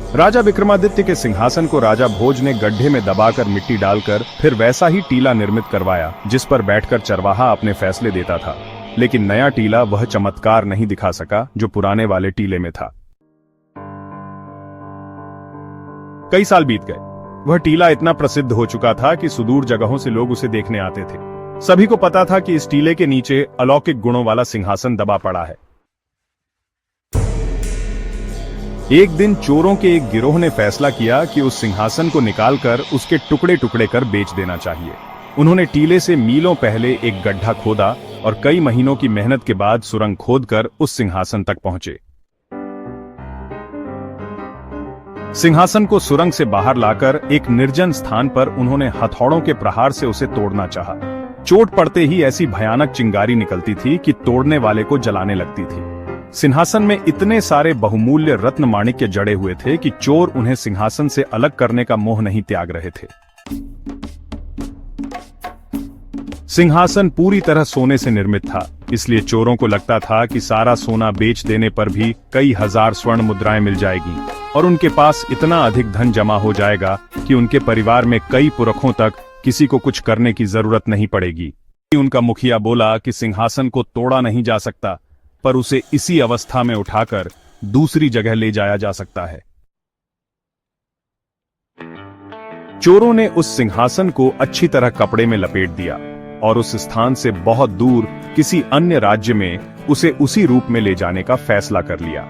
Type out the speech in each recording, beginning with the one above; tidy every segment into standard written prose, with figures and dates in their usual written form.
राजा विक्रमादित्य के सिंहासन को राजा भोज ने गड्ढे में दबाकर मिट्टी डालकर फिर वैसा ही टीला निर्मित करवाया जिस पर बैठकर चरवाहा अपने फैसले देता था। लेकिन नया टीला वह चमत्कार नहीं दिखा सका जो पुराने वाले टीले में था। कई साल बीत गए। वह टीला इतना प्रसिद्ध हो चुका था कि सुदूर जगहों से लोग उसे देखने आते थे। सभी को पता था कि इस टीले के नीचे अलौकिक गुणों वाला सिंहासन दबा पड़ा है। एक दिन चोरों के एक गिरोह ने फैसला किया कि उस सिंहासन को निकालकर उसके टुकड़े टुकड़े कर बेच देना चाहिए। उन्होंने टीले से मीलों पहले एक गड्ढा खोदा और कई महीनों की मेहनत के बाद सुरंग खोदकर उस सिंहासन तक पहुंचे। सिंहासन को सुरंग से बाहर लाकर एक निर्जन स्थान पर उन्होंने हथौड़ों के प्रहार से उसे तोड़ना चाहा। चोट पड़ते ही ऐसी भयानक चिंगारी निकलती थी कि तोड़ने वाले को जलाने लगती थी। सिंहासन में इतने सारे बहुमूल्य रत्न माणिक्य जड़े हुए थे कि चोर उन्हें सिंहासन से अलग करने का मोह नहीं त्याग रहे थे। सिंहासन पूरी तरह सोने से निर्मित था, इसलिए चोरों को लगता था कि सारा सोना बेच देने पर भी कई हजार स्वर्ण मुद्राएं मिल जाएगी और उनके पास इतना अधिक धन जमा हो जाएगा कि उनके परिवार में कई पुरखों तक किसी को कुछ करने की जरूरत नहीं पड़ेगी। उनका मुखिया बोला कि सिंहासन को तोड़ा नहीं जा सकता, पर उसे इसी अवस्था में उठाकर दूसरी जगह ले जाया जा सकता है। चोरों ने उस सिंहासन को अच्छी तरह कपड़े में लपेट दिया और उस स्थान से बहुत दूर किसी अन्य राज्य में उसे उसी रूप में ले जाने का फैसला कर लिया।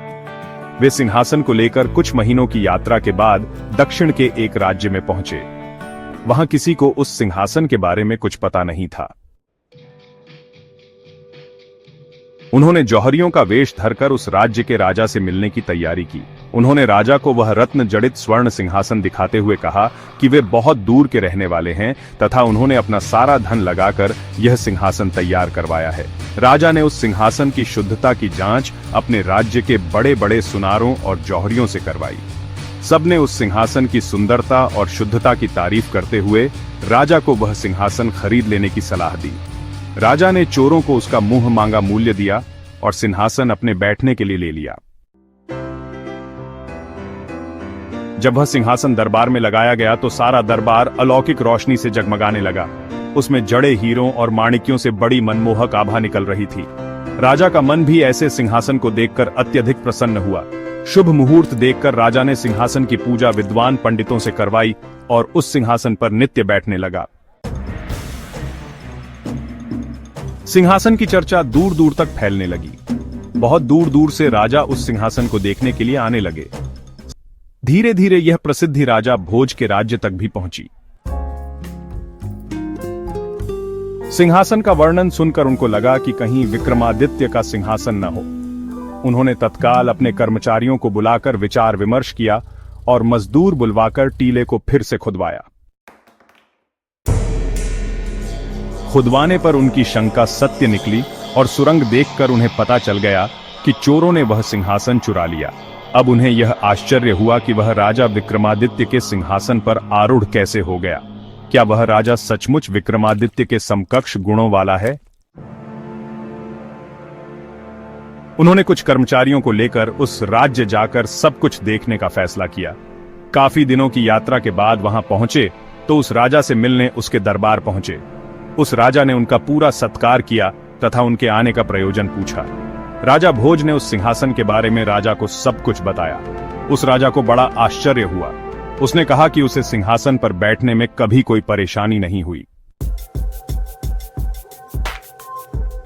वे सिंहासन को लेकर कुछ महीनों की यात्रा के बाद दक्षिण के एक राज्य में पहुंचे। वहां किसी को उस सिंहासन के बारे में कुछ पता नहीं था। उन्होंने जौहरियों का वेश धरकर उस राज्य के राजा से मिलने की तैयारी की। उन्होंने राजा को वह रत्न जड़ित स्वर्ण सिंहासन दिखाते हुए कहा कि वे बहुत दूर के रहने वाले हैं तथा उन्होंने अपना सारा धन लगाकर यह सिंहासन तैयार करवाया है। राजा ने उस सिंहासन की शुद्धता की जांच अपने राज्य के बड़े बड़े सुनारों और जौहरियों से करवाई। सबने उस सिंहासन की सुंदरता और शुद्धता की तारीफ करते हुए राजा को वह सिंहासन खरीद लेने की सलाह दी। राजा ने चोरों को उसका मुंह मांगा मूल्य दिया और सिंहासन अपने बैठने के लिए ले लिया। जब वह सिंहासन दरबार में लगाया गया तो सारा दरबार अलौकिक रोशनी से जगमगाने लगा। उसमें जड़े हीरों और माणिक्यों से बड़ी मनमोहक आभा निकल रही थी। राजा का मन भी ऐसे सिंहासन को देखकर अत्यधिक प्रसन्न हुआ। शुभ मुहूर्त देखकर राजा ने सिंहासन की पूजा विद्वान पंडितों से करवाई और उस सिंहासन पर नित्य बैठने लगा। सिंहासन की चर्चा दूर दूर तक फैलने लगी। बहुत दूर दूर से राजा उस सिंहासन को देखने के लिए आने लगे। धीरे धीरे यह प्रसिद्धि राजा भोज के राज्य तक भी पहुंची। सिंहासन का वर्णन सुनकर उनको लगा कि कहीं विक्रमादित्य का सिंहासन न हो। उन्होंने तत्काल अपने कर्मचारियों को बुलाकर विचार विमर्श किया और मजदूर बुलवाकर टीले को फिर से खुदवाया। खुदवाने पर उनकी शंका सत्य निकली और सुरंग देखकर उन्हें पता चल गया कि चोरों ने वह सिंहासन चुरा लिया। अब उन्हें यह आश्चर्य हुआ कि वह राजा विक्रमादित्य के सिंहासन पर आरूढ़ कैसे हो गया। क्या वह राजा सचमुच विक्रमादित्य के समकक्ष गुणों वाला है? उन्होंने कुछ कर्मचारियों को लेकर उस राज्य जाकर सब कुछ देखने का फैसला किया। काफी दिनों की यात्रा के बाद वहां पहुंचे तो उस राजा से मिलने उसके दरबार पहुंचे। उस राजा ने उनका पूरा सत्कार किया तथा उनके आने का प्रयोजन पूछा। राजा भोज ने उस सिंहासन के बारे में राजा को सब कुछ बताया। उस राजा को बड़ा आश्चर्य हुआ। उसने कहा कि उसे सिंहासन पर बैठने में कभी कोई परेशानी नहीं हुई।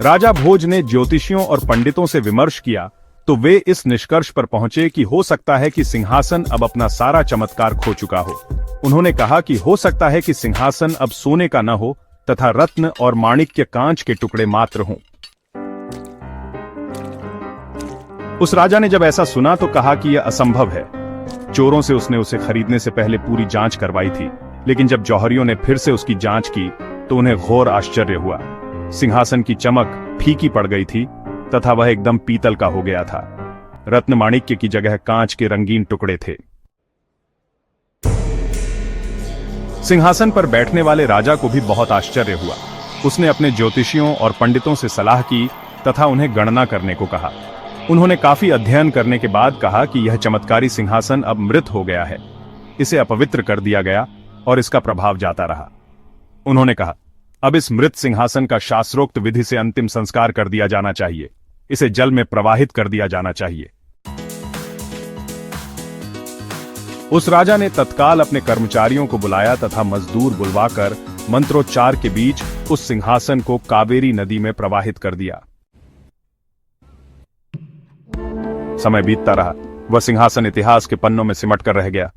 राजा भोज ने ज्योतिषियों और पंडितों से विमर्श किया तो वे इस निष्कर्ष पर पहुंचे कि हो सकता है कि सिंहासन अब अपना सारा चमत्कार खो चुका हो। उन्होंने कहा कि हो सकता है कि सिंहासन अब सोने का न हो तथा रत्न और माणिक्य कांच के टुकड़े मात्र हों। उस राजा ने जब ऐसा सुना तो कहा कि यह असंभव है। चोरों से उसने उसे खरीदने से पहले पूरी जांच करवाई थी, लेकिन जब जौहरियों ने फिर से उसकी जांच की तो उन्हें घोर आश्चर्य हुआ। सिंहासन की चमक फीकी पड़ गई थी तथा वह एकदम पीतल का हो गया था। रत्न माणिक्य की जगह कांच के रंगीन टुकड़े थे। सिंहासन पर बैठने वाले राजा को भी बहुत आश्चर्य हुआ। उसने अपने ज्योतिषियों और पंडितों से सलाह की तथा उन्हें गणना करने को कहा। उन्होंने काफी अध्ययन करने के बाद कहा कि यह चमत्कारी सिंहासन अब मृत हो गया है, इसे अपवित्र कर दिया गया और इसका प्रभाव जाता रहा। उन्होंने कहा, अब इस मृत सिंहासन का शास्त्रोक्त विधि से अंतिम संस्कार कर दिया जाना चाहिए, इसे जल में प्रवाहित कर दिया जाना चाहिए। उस राजा ने तत्काल अपने कर्मचारियों को बुलाया तथा मजदूर बुलवाकर मंत्रोच्चार के बीच उस सिंहासन को कावेरी नदी में प्रवाहित कर दिया। समय बीतता रहा, वह सिंहासन इतिहास के पन्नों में सिमट कर रह गया।